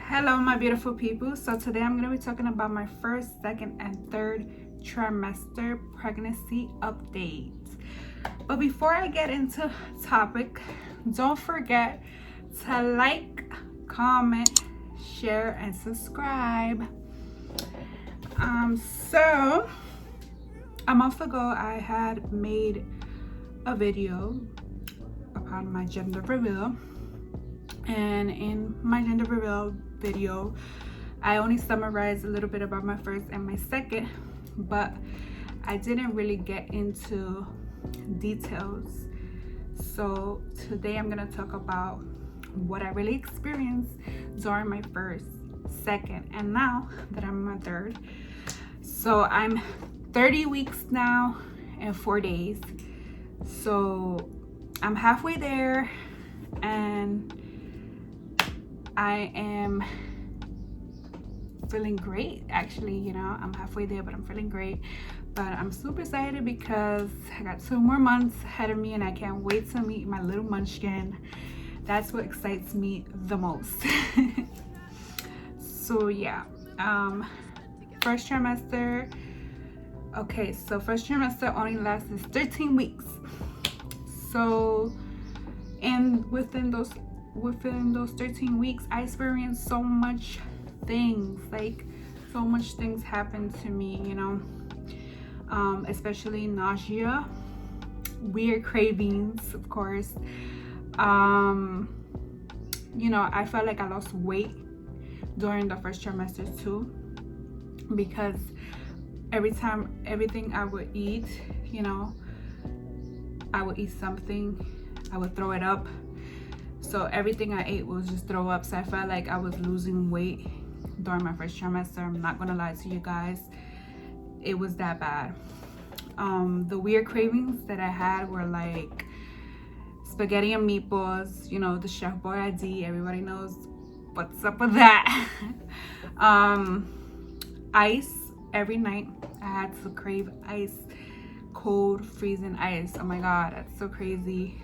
Hello my beautiful people. So today I'm going to be talking about my first, second, and third trimester pregnancy updates. But before I get into topic, don't forget to like, comment, share, and subscribe. So a month ago I had made a video upon my gender reveal, and in my gender reveal video I only summarized a little bit about my first and my second, but I didn't really get into details. So today I'm gonna talk about what I really experienced during my first, second, and now that I'm in my third. So I'm 30 weeks now and 4 days, so I'm halfway there, and I am feeling great. Actually, you know, I'm halfway there, but I'm feeling great. But I'm super excited because I got 2 more months ahead of me, and I can't wait to meet my little munchkin. That's what excites me the most. So yeah, first trimester. Okay, so first trimester only lasts 13 weeks. So, and within those 13 weeks I experienced so much things, like so much things happened to me, you know, especially nausea, weird cravings, of course. You know, I felt like I lost weight during the first trimester too, because everything I would eat, you know, I would eat something, I would throw it up. So everything I ate was just throw up. So I felt like I was losing weight during my first trimester. I'm not gonna lie to you guys, it was that bad. The weird cravings that I had were like spaghetti and meatballs, you know, the Chef Boyardee, everybody knows what's up with that. Ice every night. I had to crave ice, cold freezing ice. Oh my god, that's so crazy.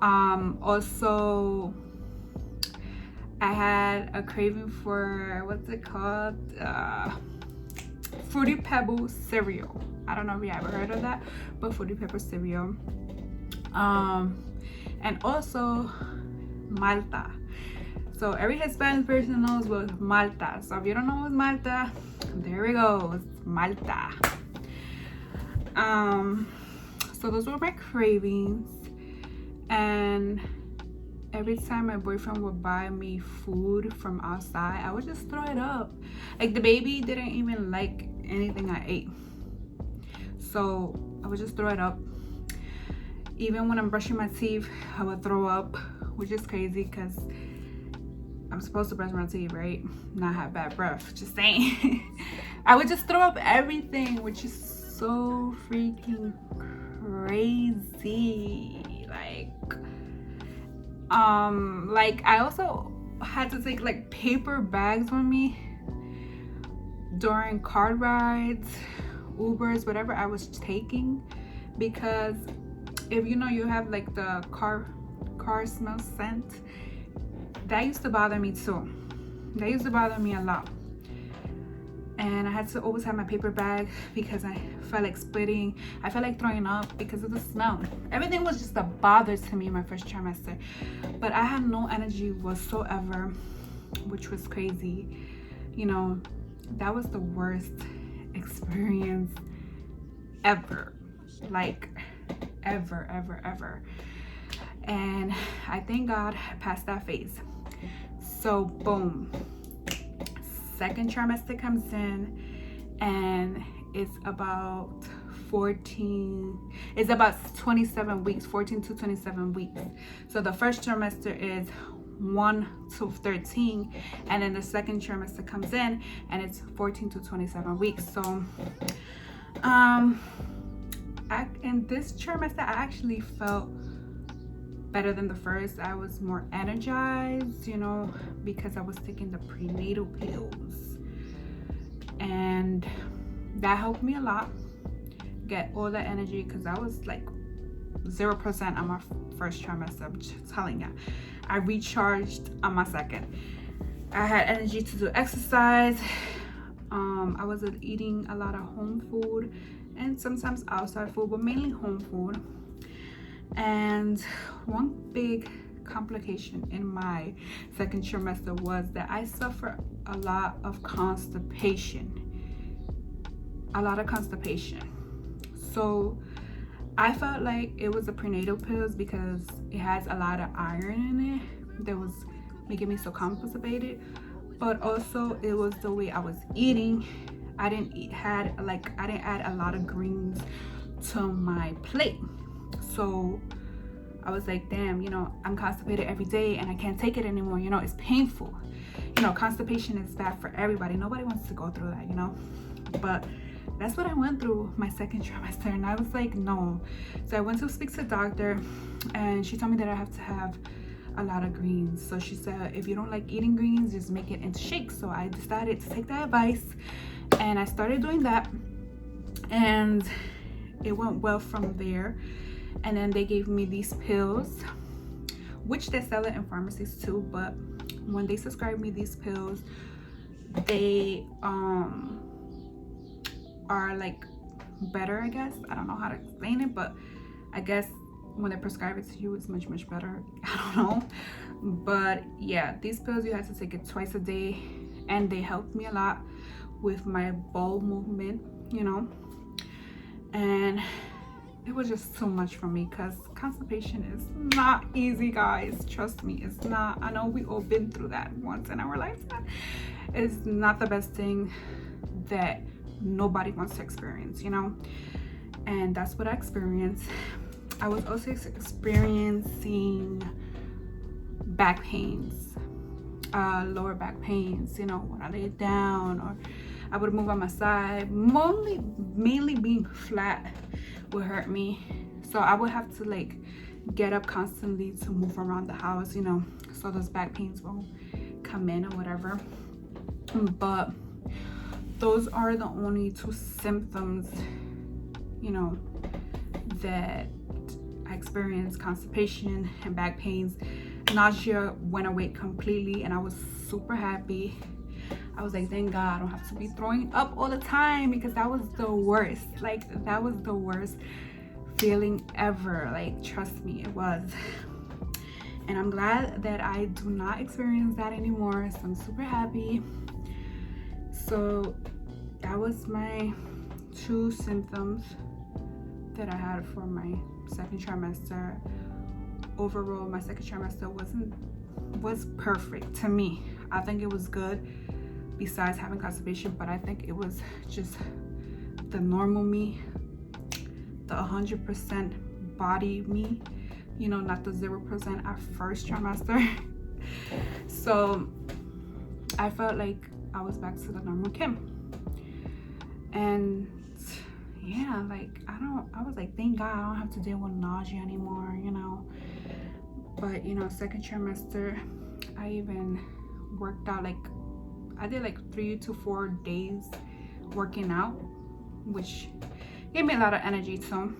Also I had a craving for, what's it called, Fruity Pebble cereal. I don't know if you ever heard of that, but Fruity Pebble cereal. And also Malta. So every Hispanic person knows what Malta. So if you don't know what's Malta, there we go, it's Malta. So those were my cravings. And every time my boyfriend would buy me food from outside, I would just throw it up. Like, the baby didn't even like anything I ate, so I would just throw it up. Even when I'm brushing my teeth, I would throw up, which is crazy because I'm supposed to brush my teeth, right? Not have bad breath, just saying. I would just throw up everything, which is so freaking crazy. Like I also had to take like paper bags with me during car rides, Ubers, whatever I was taking, because if you know, you have like the car smell scent, that used to bother me too. That used to bother me a lot. And I had to always have my paper bag because I felt like splitting. I felt like throwing up because of the smell. Everything was just a bother to me in my first trimester. But I had no energy whatsoever, which was crazy. You know, that was the worst experience ever. Like, ever. And I thank God I passed that phase. So, boom. Second trimester comes in, and it's about 27 weeks, 14 to 27 weeks. So the first trimester is 1 to 13, and then the second trimester comes in and it's 14 to 27 weeks. So in this trimester I actually felt better than the first. I was more energized, you know, because I was taking the prenatal pills, and that helped me a lot get all that energy, because I was like 0% on my first trimester. I'm just telling you, I recharged on my second. I had energy to do exercise. I was eating a lot of home food and sometimes outside food, but mainly home food. And one big complication in my second trimester was that I suffer a lot of constipation. So I felt like it was the prenatal pills because it has a lot of iron in it that was making me so constipated, but also it was the way I was eating. I didn't add a lot of greens to my plate. So I was like, damn, you know, I'm constipated every day and I can't take it anymore. You know, it's painful. You know, constipation is bad for everybody. Nobody wants to go through that, you know. But that's what I went through my second trimester, and I was like, no. So I went to speak to the doctor, and she told me that I have to have a lot of greens. So she said, if you don't like eating greens, just make it into shakes. So I decided to take that advice, and I started doing that, and it went well from there. And then they gave me these pills, which they sell it in pharmacies too, but when they prescribed me these pills, they are like better, I guess. I don't know how to explain it, but I guess when they prescribe it to you, it's much better. I don't know, but yeah, these pills, you have to take it twice a day, and they helped me a lot with my bowel movement, you know. And it was just too much for me because constipation is not easy, guys. Trust me, it's not. I know we all been through that once in our lifetime. It's not the best thing that nobody wants to experience, you know. And that's what I experienced. I was also experiencing back pains, lower back pains, you know, when I lay down or I would move on my side. Mainly being flat would hurt me, so I would have to like get up constantly to move around the house, you know, so those back pains won't come in or whatever. But those are the only two symptoms, you know, that I experienced: constipation and back pains. Nausea went away completely, and I was super happy. I was like, thank God I don't have to be throwing up all the time, because that was the worst. Like, that was the worst feeling ever. Like, trust me, it was. And I'm glad that I do not experience that anymore, so I'm super happy. So that was my two symptoms that I had for my second trimester. Overall, my second trimester was perfect to me. I think it was good, besides having constipation, but I think it was just the normal me, the 100% body me, you know, not the 0% at first trimester. So I felt like I was back to the normal Kim. And yeah, like I was like, thank God I don't have to deal with nausea anymore, you know. But you know, second trimester, I even worked out, like I did like 3 to 4 days working out, which gave me a lot of energy too.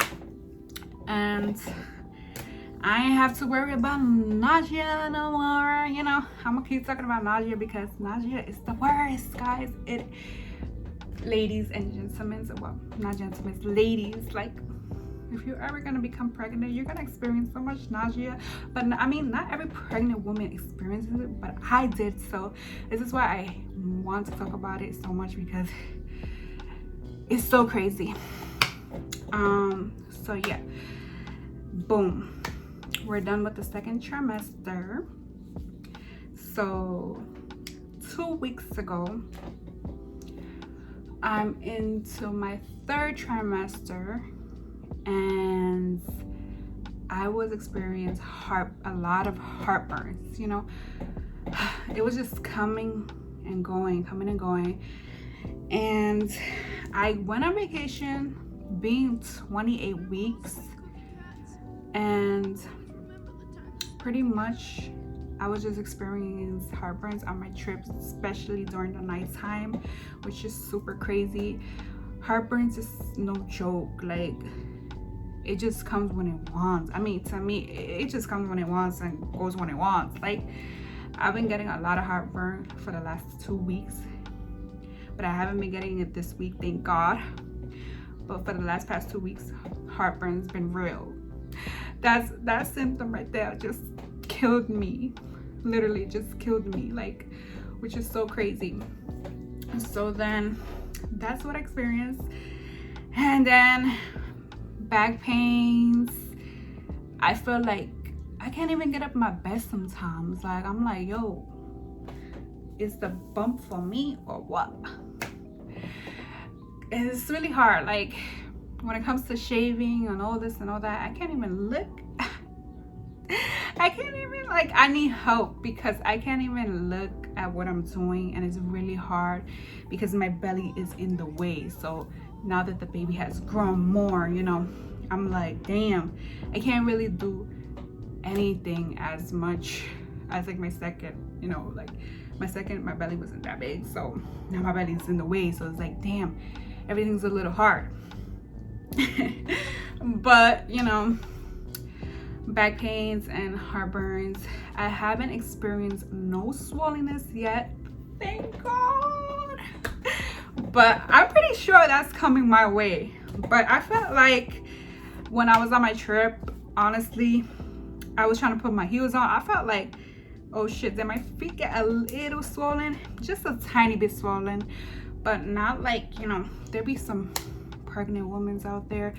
And I ain't have to worry about nausea no more, you know. I'm gonna keep talking about nausea because nausea is the worst, guys. Ladies and gentlemen, well, not gentlemen, ladies, like, if you're ever gonna become pregnant, you're gonna experience so much nausea. But I mean, not every pregnant woman experiences it, but I did. So this is why I want to talk about it so much, because it's so crazy. So yeah, boom, we're done with the second trimester. So 2 weeks ago, I'm into my third trimester, and I was experiencing a lot of heartburns, you know. It was just coming and going. And I went on vacation being 28 weeks, and pretty much I was just experiencing heartburns on my trips, especially during the nighttime, which is super crazy. Heartburns is no joke. Like, it just comes when it wants. I mean, to me, it just comes when it wants and goes when it wants. Like, I've been getting a lot of heartburn for the last 2 weeks, but I haven't been getting it this week, thank God. But for the past 2 weeks, heartburn's been real. That symptom right there just killed me, literally just killed me, like, which is so crazy. So then that's what I experienced. And then back pains. I feel like I can't even get up my bed sometimes. Like, I'm like, yo, is the bump for me or what? It's really hard. Like, when it comes to shaving and all this and all that, I can't even look. I can't even, like, I need help because I can't even look at what I'm doing, and it's really hard because my belly is in the way. So now that the baby has grown more, you know, I'm like, damn, I can't really do anything as much as like my second, you know, like my second, my belly wasn't that big, so now my belly's in the way, so it's like, damn, everything's a little hard. But you know, back pains and heartburns, I haven't experienced no swollenness yet, thank God, but I'm pretty sure that's coming my way. But I felt like when I was on my trip, honestly, I was trying to put my heels on, I felt like, oh shit, did my feet get a little swollen? Just a tiny bit swollen, but not like, you know, there be some pregnant women out there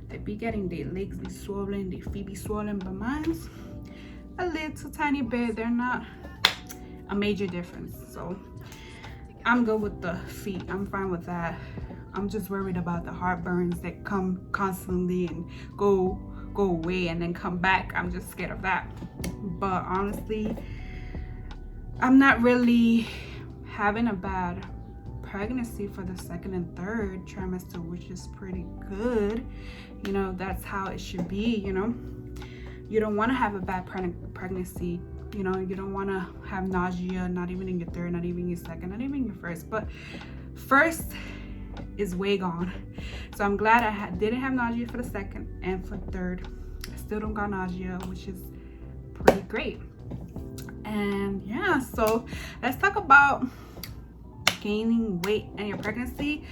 that be getting their legs be swollen, their feet be swollen, but mine's a little tiny bit. They're not a major difference, so I'm good with the feet. I'm fine with that. I'm just worried about the heartburns that come constantly and go away and then come back. I'm just scared of that. But honestly, I'm not really having a bad pregnancy for the second and third trimester, which is pretty good. You know, that's how it should be. You know, you don't want to have a bad pregnancy. You know, you don't want to have nausea, not even in your third, not even your second, not even your first. But first is way gone, so I'm glad I didn't have nausea for the second, and for third I still don't got nausea, which is pretty great. And yeah, so let's talk about gaining weight in your pregnancy.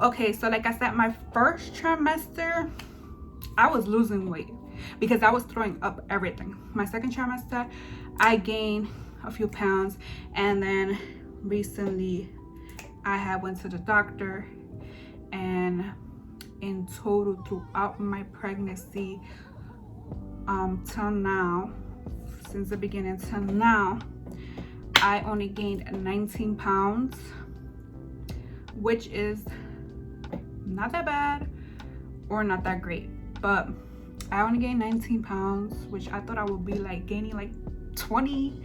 Okay, so like I said, my first trimester I was losing weight because I was throwing up everything. My second trimester I gained a few pounds, and then recently I went to the doctor, and in total throughout my pregnancy till now, since the beginning till now, I only gained 19 pounds, which is not that bad or not that great, but I only gained 19 pounds, which I thought I would be like gaining like 20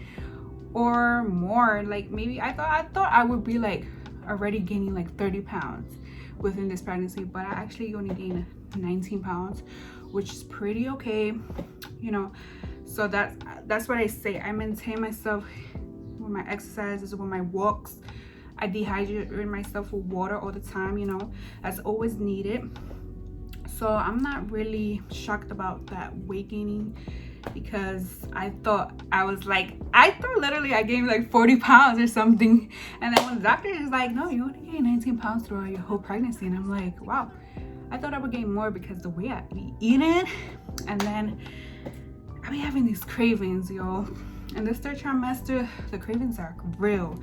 or more. Like maybe I thought I would be like already gaining like 30 pounds within this pregnancy, but I actually only gained 19 pounds, which is pretty okay, you know. So that's what I say. I maintain myself with my exercises, with my walks. I dehydrate myself with water all the time, you know, as always needed. So I'm not really shocked about that weight gaining, because I thought literally I gained like 40 pounds or something. And then when the doctor is like, no, you only gained 19 pounds throughout your whole pregnancy. And I'm like, wow, I thought I would gain more because the way I be eating. And then I be having these cravings, yo. And this third trimester, the cravings are real.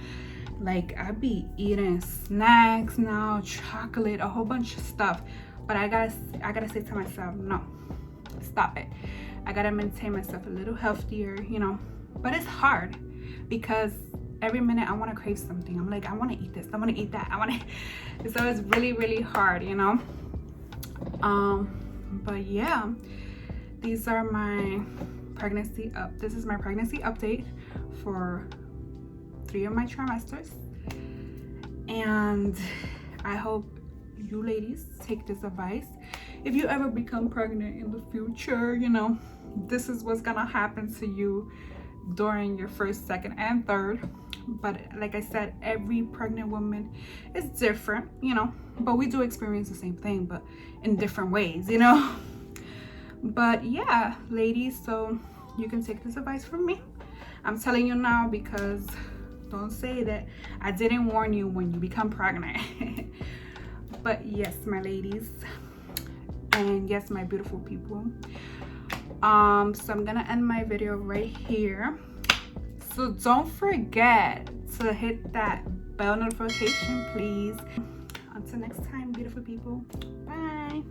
Like I be eating snacks now, chocolate, a whole bunch of stuff. But I gotta say to myself, no, stop it. I gotta maintain myself a little healthier, you know. But it's hard because every minute I want to crave something. I'm like, I want to eat this, I want to eat that, so it's really, really hard, you know. But yeah, these are my pregnancy this is my pregnancy update for 3 of my trimesters, and I hope you ladies take this advice. If you ever become pregnant in the future, you know, this is what's gonna happen to you during your first, second, and third. But like I said, every pregnant woman is different, you know, but we do experience the same thing, but in different ways, you know. But yeah, ladies, so you can take this advice from me. I'm telling you now, because don't say that I didn't warn you when you become pregnant. But yes, my ladies, and yes, my beautiful people, so I'm gonna end my video right here. So don't forget to hit that bell notification, please. Until next time, beautiful people, bye.